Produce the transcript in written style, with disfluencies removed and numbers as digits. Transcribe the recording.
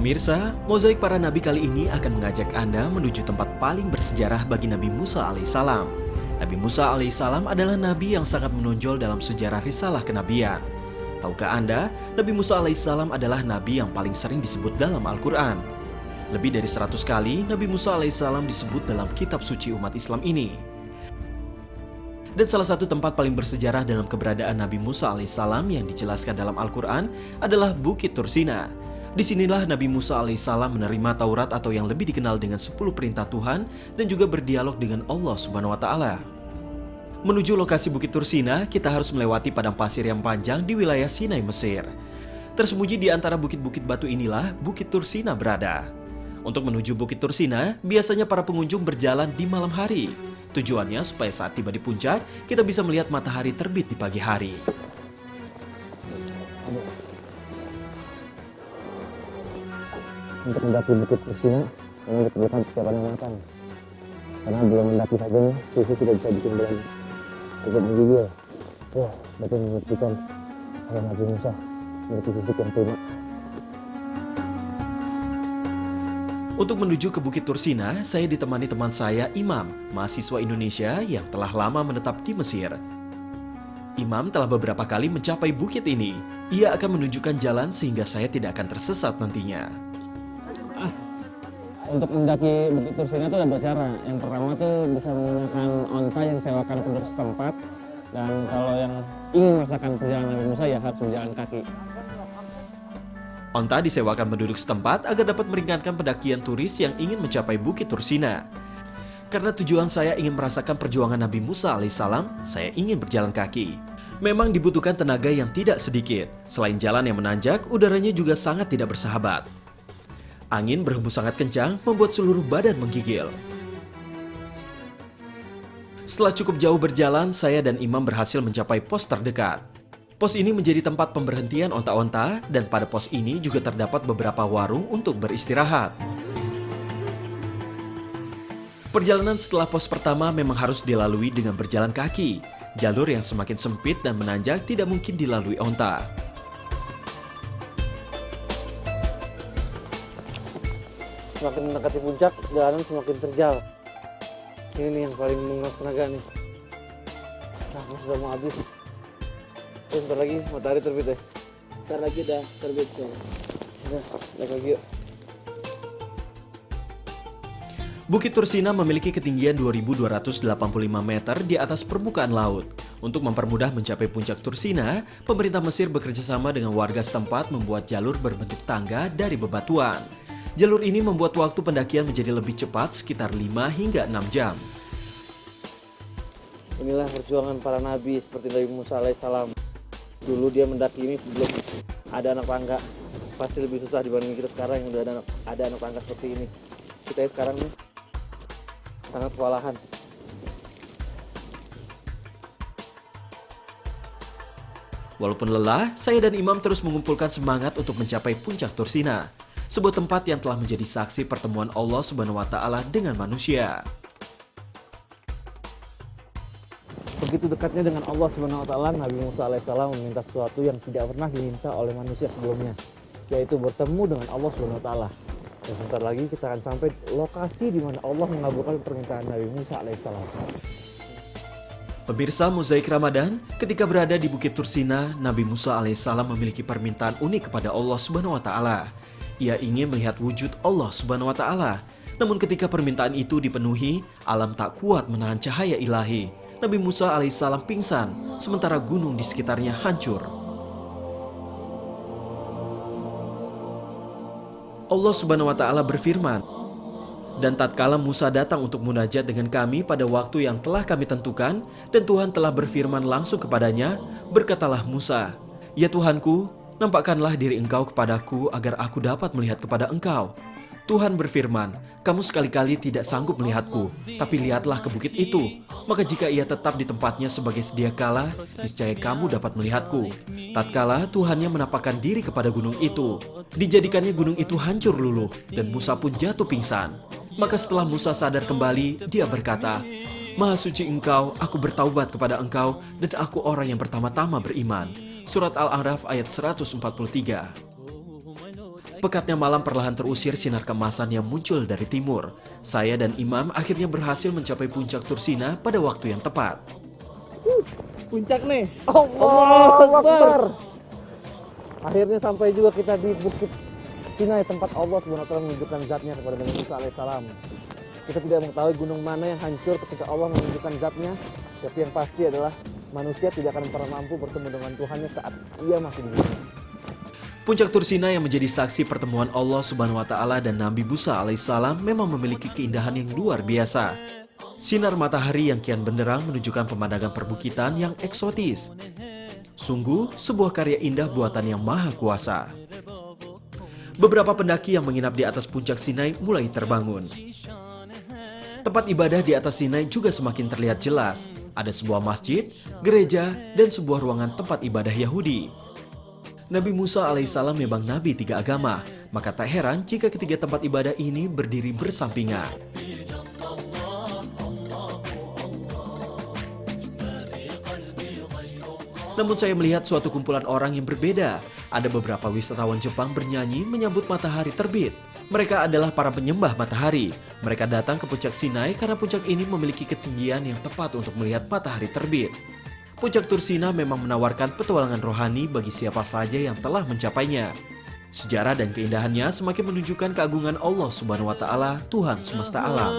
Pemirsa, mozaik para nabi kali ini akan mengajak Anda menuju tempat paling bersejarah bagi Nabi Musa alaihissalam. Nabi Musa alaihissalam adalah nabi yang sangat menonjol dalam sejarah risalah kenabian. Tahukah Anda, Nabi Musa alaihissalam adalah nabi yang paling sering disebut dalam Al-Quran. Lebih dari 100 kali Nabi Musa alaihissalam disebut dalam kitab suci umat Islam ini. Dan salah satu tempat paling bersejarah dalam keberadaan Nabi Musa alaihissalam yang dijelaskan dalam Al-Quran adalah Bukit Tursina. Disinilah Nabi Musa alaihissalam menerima Taurat atau yang lebih dikenal dengan 10 perintah Tuhan dan juga berdialog dengan Allah Subhanahu wa Ta'ala. Menuju lokasi Bukit Tursina, kita harus melewati padang pasir yang panjang di wilayah Sinai, Mesir. Tersembunyi di antara bukit-bukit batu inilah Bukit Tursina berada. Untuk menuju Bukit Tursina, biasanya para pengunjung berjalan di malam hari. Tujuannya supaya saat tiba di puncak, kita bisa melihat matahari terbit di pagi hari. Untuk mendaki Bukit Tursina, memang diperlukan persiapan yang matang. Karena belum mendaki saja nih, susu tidak bisa bikin badan cukup menggigil. Wah, dapat membuktikan kalau Nabi Musa memiliki fisik yang prima. Untuk menuju ke Bukit Tursina, saya ditemani teman saya, Imam, mahasiswa Indonesia yang telah lama menetap di Mesir. Imam telah beberapa kali mencapai bukit ini. Ia akan menunjukkan jalan sehingga saya tidak akan tersesat nantinya. Untuk mendaki Bukit Tursina itu ada dua cara. Yang pertama tuh bisa menggunakan onta yang disewakan penduduk setempat. Dan kalau yang ingin merasakan perjalanan Nabi Musa ya harus berjalan kaki. Onta disewakan penduduk setempat agar dapat meringankan pendakian turis yang ingin mencapai Bukit Tursina. Karena tujuan saya ingin merasakan perjuangan Nabi Musa alaihissalam, saya ingin berjalan kaki. Memang dibutuhkan tenaga yang tidak sedikit. Selain jalan yang menanjak, udaranya juga sangat tidak bersahabat. Angin berhembus sangat kencang, membuat seluruh badan menggigil. Setelah cukup jauh berjalan, saya dan Imam berhasil mencapai pos terdekat. Pos ini menjadi tempat pemberhentian onta-onta, dan pada pos ini juga terdapat beberapa warung untuk beristirahat. Perjalanan setelah pos pertama memang harus dilalui dengan berjalan kaki. Jalur yang semakin sempit dan menanjak tidak mungkin dilalui onta. Semakin mendekati puncak, jalanan semakin terjal. Ini nih yang paling menguras tenaga nih. Nah, sudah mau habis. Terus bentar lagi matahari terbit ya. Bentar lagi udah terbit sih. Udah, naik lagi yuk. Bukit Tursina memiliki ketinggian 2.285 meter di atas permukaan laut. Untuk mempermudah mencapai puncak Tursina, pemerintah Mesir bekerjasama dengan warga setempat membuat jalur berbentuk tangga dari bebatuan. Jalur ini membuat waktu pendakian menjadi lebih cepat, sekitar 5 hingga 6 jam. Inilah perjuangan para nabi seperti Nabi Musa alaihissalam. Dulu dia mendaki ini sebelum ada anak tangga. Pasti lebih susah dibanding kita sekarang yang udah ada anak tangga seperti ini. Kita sekarang nih sangat kewalahan. Walaupun lelah, saya dan Imam terus mengumpulkan semangat untuk mencapai puncak Tursina. Sebuah tempat yang telah menjadi saksi pertemuan Allah Subhanahu wa Ta'ala dengan manusia. Begitu dekatnya dengan Allah Subhanahu wa Ta'ala, Nabi Musa alaihissalam meminta sesuatu yang tidak pernah diminta oleh manusia sebelumnya, yaitu bertemu dengan Allah Subhanahu wa Ta'ala. Dan sebentar lagi kita akan sampai lokasi di mana Allah mengabulkan permintaan Nabi Musa alaihissalam. Pemirsa Mozaik Ramadan, ketika berada di Bukit Tursina, Nabi Musa alaihissalam memiliki permintaan unik kepada Allah Subhanahu wa Ta'ala. Ia ingin melihat wujud Allah Subhanahu wa Ta'ala. Namun ketika permintaan itu dipenuhi, alam tak kuat menahan cahaya ilahi. Nabi Musa alaihissalam pingsan, sementara gunung di sekitarnya hancur. Allah Subhanahu wa Ta'ala berfirman, "Dan tatkala Musa datang untuk munajat dengan kami pada waktu yang telah kami tentukan, dan Tuhan telah berfirman langsung kepadanya, berkatalah Musa, 'Ya Tuhanku, nampakkanlah diri engkau kepadaku agar aku dapat melihat kepada engkau.' Tuhan berfirman, 'Kamu sekali-kali tidak sanggup melihatku, tapi lihatlah ke bukit itu. Maka jika ia tetap di tempatnya sebagai sedia kala, niscaya kamu dapat melihatku.' Tatkala Tuhannya menampakkan diri kepada gunung itu, dijadikannya gunung itu hancur luluh, dan Musa pun jatuh pingsan. Maka setelah Musa sadar kembali, dia berkata, 'Maha suci engkau, aku bertaubat kepada engkau, dan aku orang yang pertama-tama beriman.' Surat Al-A'raf ayat 143. Pekatnya malam perlahan terusir sinar keemasan yang muncul dari timur. Saya dan Imam akhirnya berhasil mencapai puncak Tursina pada waktu yang tepat. Puncak nih. Allahu Akbar. Akhirnya sampai juga kita di Bukit Sinai, tempat Allah SWT menunjukkan zatnya kepada Nabi Musa alaihissalam. Kita tidak mengetahui gunung mana yang hancur ketika Allah menunjukkan zatnya, tapi yang pasti adalah manusia tidak akan pernah mampu bertemu dengan Tuhannya saat ia masih di dunia. Puncak Tursina yang menjadi saksi pertemuan Allah Subhanahu wa Ta'ala dan Nabi Musa alaihissalam memang memiliki keindahan yang luar biasa. Sinar matahari yang kian benderang menunjukkan pemandangan perbukitan yang eksotis. Sungguh sebuah karya indah buatan yang maha kuasa. Beberapa pendaki yang menginap di atas puncak Sinai mulai terbangun. Tempat ibadah di atas Sinai juga semakin terlihat jelas. Ada sebuah masjid, gereja, dan sebuah ruangan tempat ibadah Yahudi. Nabi Musa alaihissalam memang nabi 3 agama, maka tak heran jika ketiga tempat ibadah ini berdiri bersampingan. Namun saya melihat suatu kumpulan orang yang berbeda. Ada beberapa wisatawan Jepang bernyanyi menyambut matahari terbit. Mereka adalah para penyembah matahari. Mereka datang ke puncak Sinai karena puncak ini memiliki ketinggian yang tepat untuk melihat matahari terbit. Puncak Tursina memang menawarkan petualangan rohani bagi siapa saja yang telah mencapainya. Sejarah dan keindahannya semakin menunjukkan keagungan Allah Subhanahu wa Ta'ala, Tuhan semesta alam.